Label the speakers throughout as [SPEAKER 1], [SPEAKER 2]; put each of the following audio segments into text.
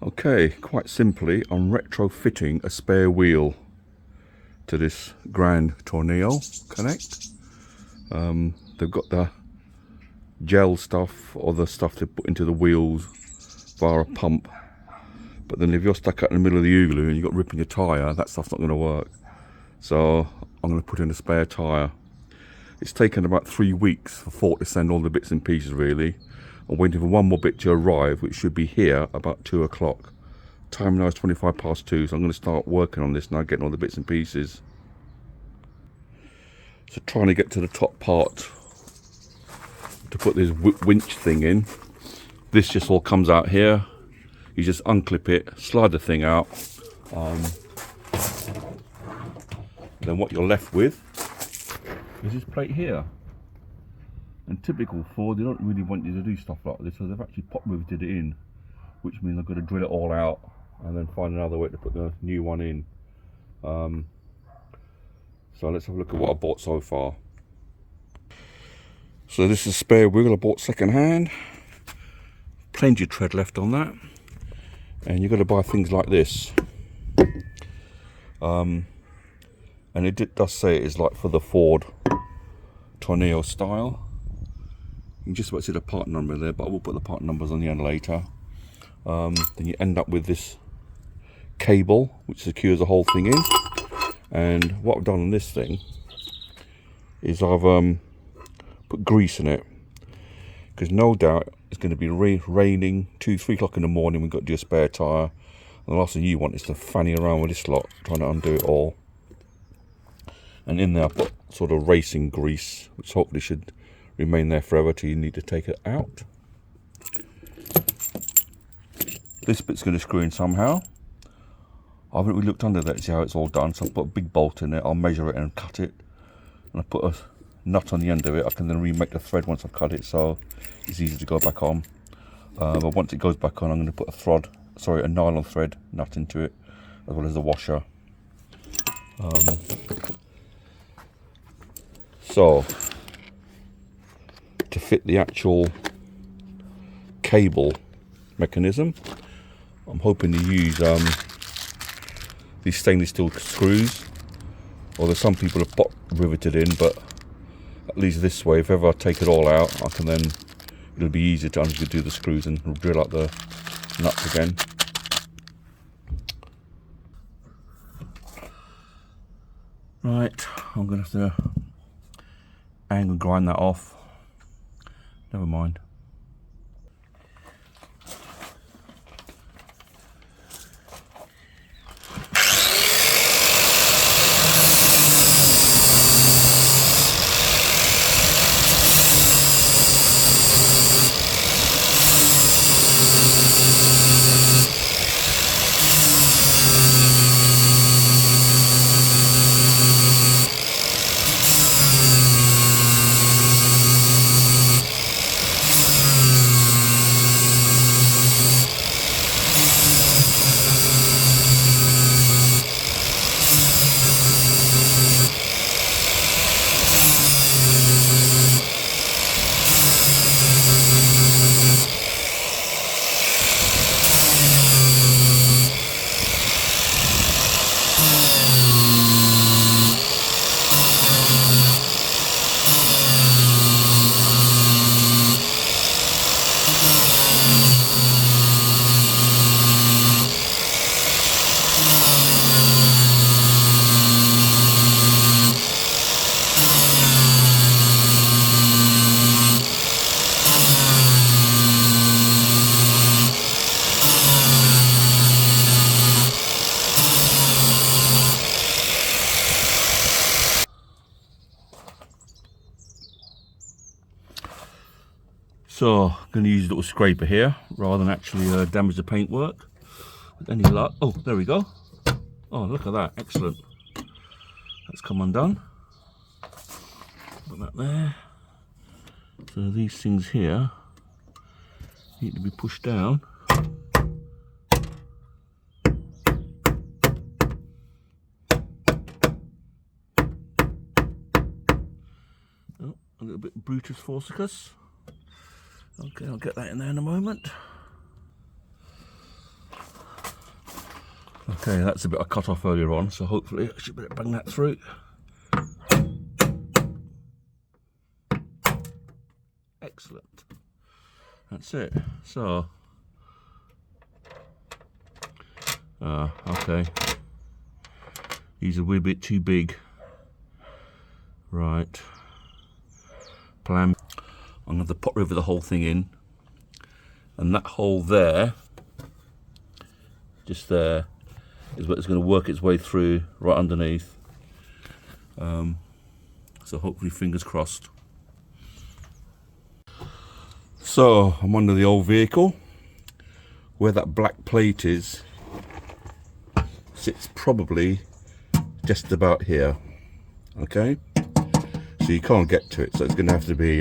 [SPEAKER 1] Okay, quite simply, I'm retrofitting a spare wheel to this Ford Tourneo Connect. They've got the gel stuff or the stuff to put into the wheels via a pump, but then if you're stuck out in the middle of the igloo and you've got ripping your tyre, that stuff's not going to work. So I'm going to put in a spare tyre. It's taken about 3 weeks for Ford to send all the bits and pieces really. I'm waiting for one more bit to arrive, which should be here about 2 o'clock. Time now is 25 past 2, so I'm going to start working on this now, getting all the bits and pieces. So trying to get to the top part to put this winch thing in. This just all comes out here. You just unclip it, slide the thing out. Then what you're left with is this plate here. And typical Ford, they don't really want you to do stuff like this, so they've actually pop riveted it in, which means I've got to drill it all out and then find another way to put the new one in. So let's have a look at what I bought so far. So this is a spare wheel I bought second hand. Plenty of tread left on that. And you've got to buy things like this. And it does say it is like for the Ford Tourneo style. You can just about see the part number there, but I will put the part numbers on the end later. Then you end up with this cable which secures the whole thing in. And what I've done on this thing is I've put grease in it, because no doubt it's going to be raining 2-3 o'clock in the morning. We've got to do a spare tyre, and the last thing you want is to fanny around with this lot trying to undo it all. And in there I put sort of racing grease, which hopefully should remain there forever till you need to take it out. This bit's going to screw in somehow. I haven't really looked under that to see how it's all done, so I'll put a big bolt in it, I'll measure it and cut it, and I put a nut on the end of it. I can then remake the thread once I've cut it, so it's easy to go back on. But once it goes back on, I'm going to put a nylon thread nut into it, as well as the washer. So to fit the actual cable mechanism, I'm hoping to use these stainless steel screws, although some people have pop riveted in, but at least this way, if ever I take it all out, I can then, it'll be easier to undo the screws and drill out the nuts again. Right, I'm going to have to angle grind that off. Never mind. So I'm going to use a little scraper here rather than actually damage the paintwork. With any luck, oh, there we go. Oh, look at that, excellent. That's come undone. Put that there. So these things here need to be pushed down. Oh, a little bit Brutus Forsicus. Okay, I'll get that in there in a moment. Okay, that's a bit I cut off earlier on, so hopefully I should be able to bang that through. Excellent. That's it. So, okay. These are a wee bit too big. Right. Plan. I'm going to pot rivet the whole thing in, and that hole there, just there, is what it's going to work its way through right underneath. So hopefully, fingers crossed. So I'm under the old vehicle. Where that black plate is, sits probably just about here. Okay, so you can't get to it, so it's going to have to be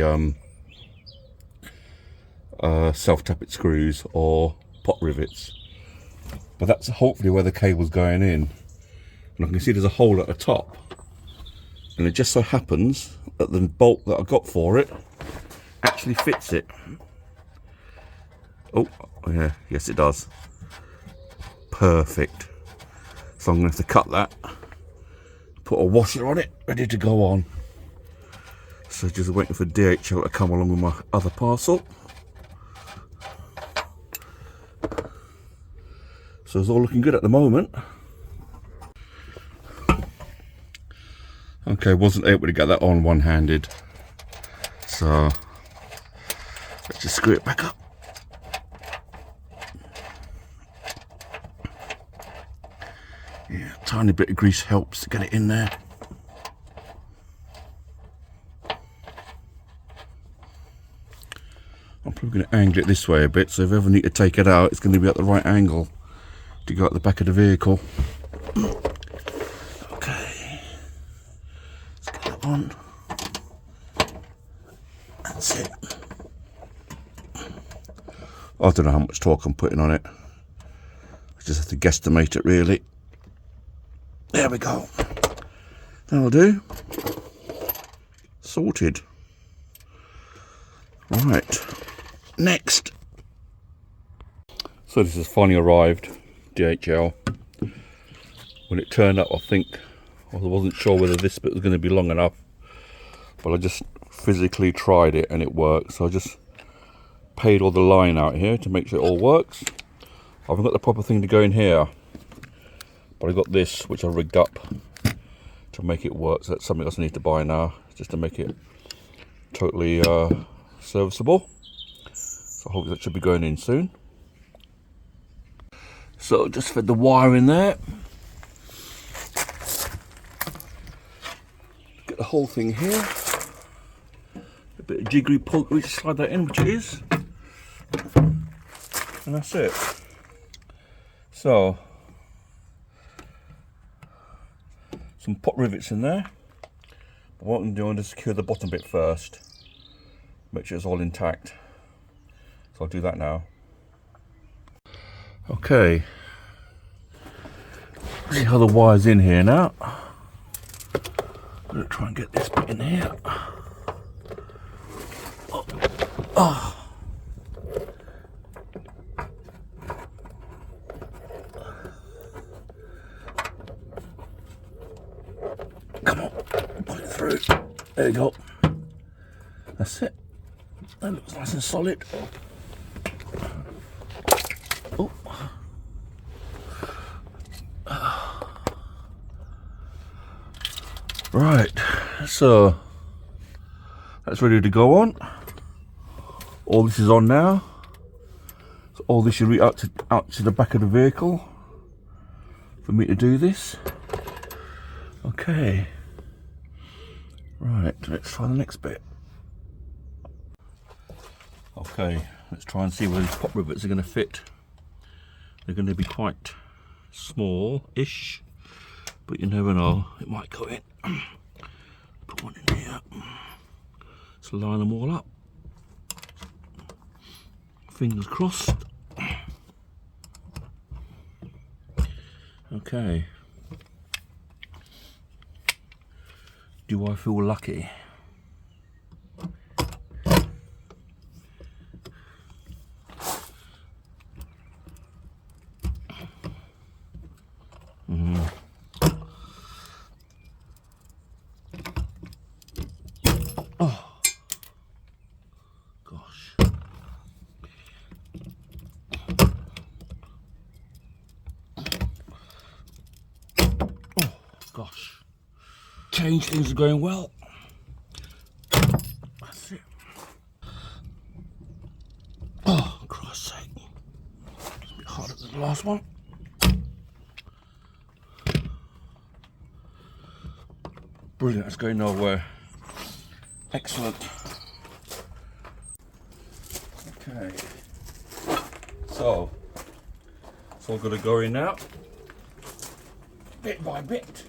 [SPEAKER 1] self-tappet screws or pot rivets. But that's hopefully where the cable's going in. And I can see there's a hole at the top. And it just so happens that the bolt that I got for it actually fits it. Oh, yeah, yes it does. Perfect. So I'm going to have to cut that, put a washer on it, ready to go on. So just waiting for DHL to come along with my other parcel. So it's all looking good at the moment. Okay, wasn't able to get that on one-handed. So let's just screw it back up. Yeah, a tiny bit of grease helps to get it in there. I'm probably going to angle it this way a bit, so if I ever need to take it out, it's going to be at the right angle to go at the back of the vehicle. Okay, let's get that on. That's it. I don't know how much torque I'm putting on it. I just have to guesstimate it really. There we go. That'll do. Sorted. Right. Next. So this has finally arrived. DHL. When it turned up, I wasn't sure whether this bit was going to be long enough, but I just physically tried it and it worked. So I just paid all the line out here to make sure it all works. I haven't got the proper thing to go in here, but I got this which I rigged up to make it work. So that's something else I need to buy now, just to make it totally serviceable. So hopefully that should be going in soon. So just fed the wire in there. Get the whole thing here. A bit of jiggery pokery to slide that in, which it is. And that's it. So some pot rivets in there. But what I'm doing is secure the bottom bit first. Make sure it's all intact. So I'll do that now. Okay. See how the wire's in here now. I'm going to try and get this bit in here. Oh. Oh. Come on, put it through. There you go. That's it. That looks nice and solid. Oh. Right, so that's ready to go on. All this is on now. So all this should reach out to the back of the vehicle for me to do this. Okay. Right, let's try the next bit. Okay, let's try and see where these pop rivets are going to fit. They're going to be quite small-ish, but you never know, it might go in. Put one in here. Let's line them all up. Fingers crossed. Okay. Do I feel lucky? change, things are going well. That's it. Oh, Christ's sake. It's a bit harder than the last one. Brilliant, it's going nowhere. Excellent. Okay. So, it's all going to go in now. Bit by bit.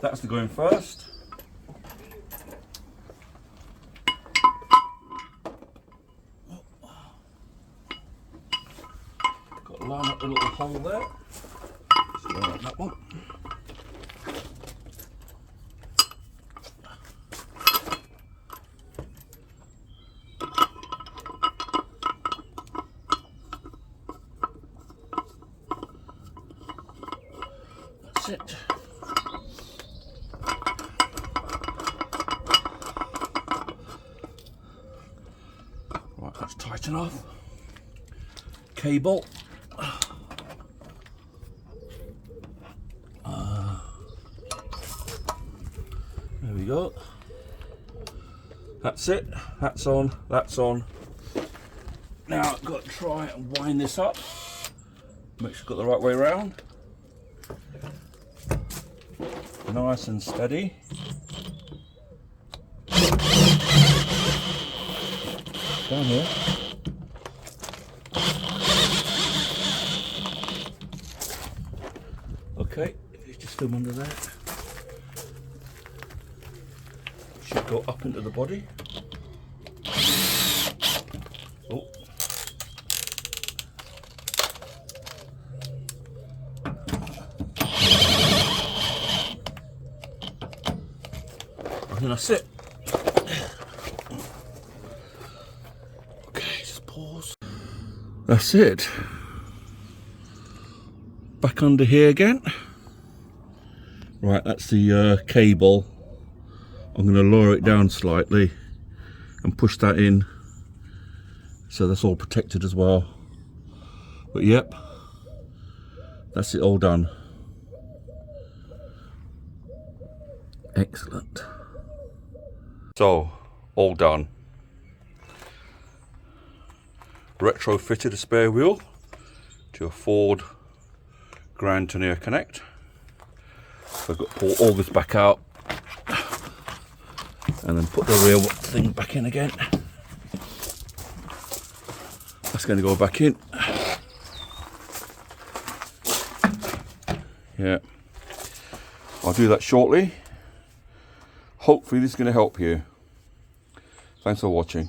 [SPEAKER 1] That's the going first. Got to line up the little hole there. Just line up that one. That's it. Right, let's tighten off. Cable. There we go. That's it. That's on. That's on. Now I've got to try and wind this up. Make sure I've got the right way around. Nice and steady. Down here. Okay, if you just film under there. Should go up into the body. Oh. And then that's it. Okay, just pause. That's it. Back under here again. Right, that's the cable. I'm going to lower it down slightly and push that in so that's all protected as well. But yep, that's it all done. Excellent. So, all done. Retrofitted a spare wheel to a Ford Tourneo Connect. So I've got to pull all this back out and then put the rear thing back in again. That's going to go back in. Yeah, I'll do that shortly. Hopefully this is going to help you. Thanks for watching.